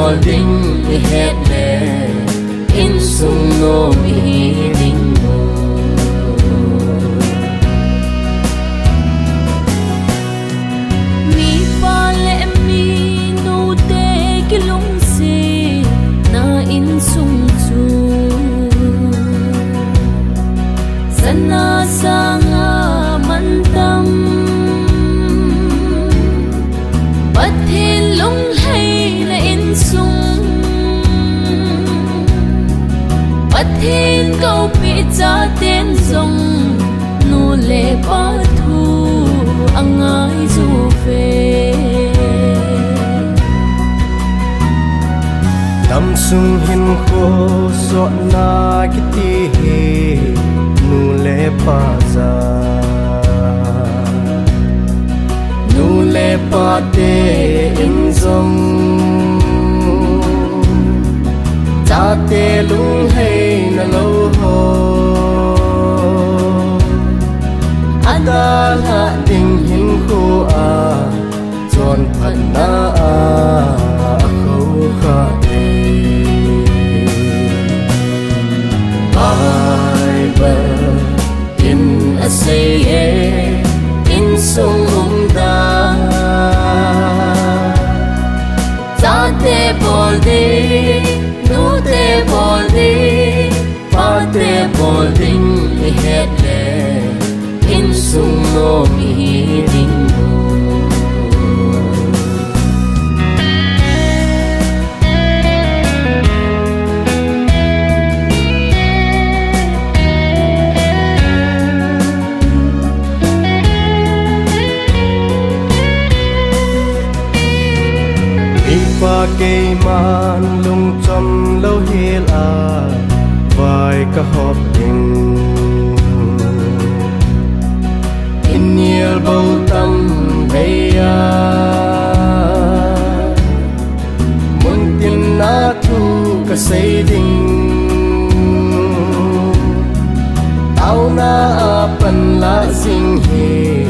bol ding het le in sung no mi ding mi pa le mi no te kilung si na in sung chu sana sanga mantam pathin lung hay na in sung pathin câu bị cha tên dòng nu lệ ba thu ang ai du về tâm sung hin khô so na kiti he nu le pa za nu le pa te in zong cha te lung hay na lo ho ada la ding hin khô a chọn phan na a khâu kha te Bible in a say in sung da cha te bol de nu te bol de pa te bol ding het le in sung no mi ding và cây man lung trong lâu hiền à vài cả hộp tình in nhiều bầu tâm bây à muốn tin na thu cả xây đình tao na pan la sinh hi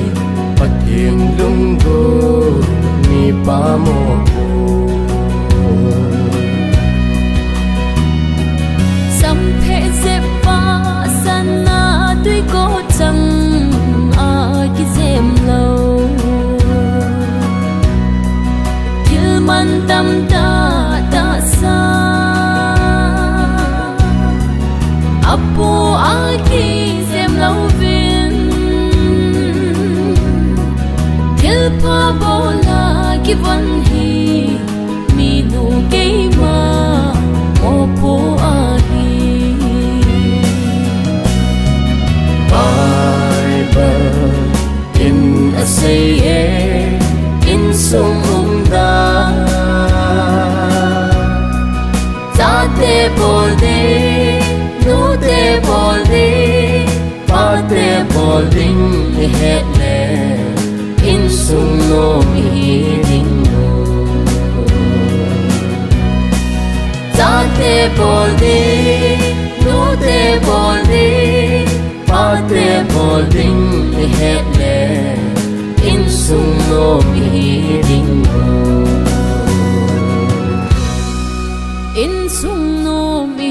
bắt hiền lung go mi ba mo tuy có chẳng ai khi xem lâu thiếu man tâm ta đã xa apu ai khi xem lâu viên thiếu pa bao la khi vẫn hi mi nu cây ma opo ai Bible in a say in sung da cha te bol de nu te bol de pa te bol ding het le in sung no mi ding cha te bol de nu te bol de pa te bol ding het le in sung no mi ding in sung no mi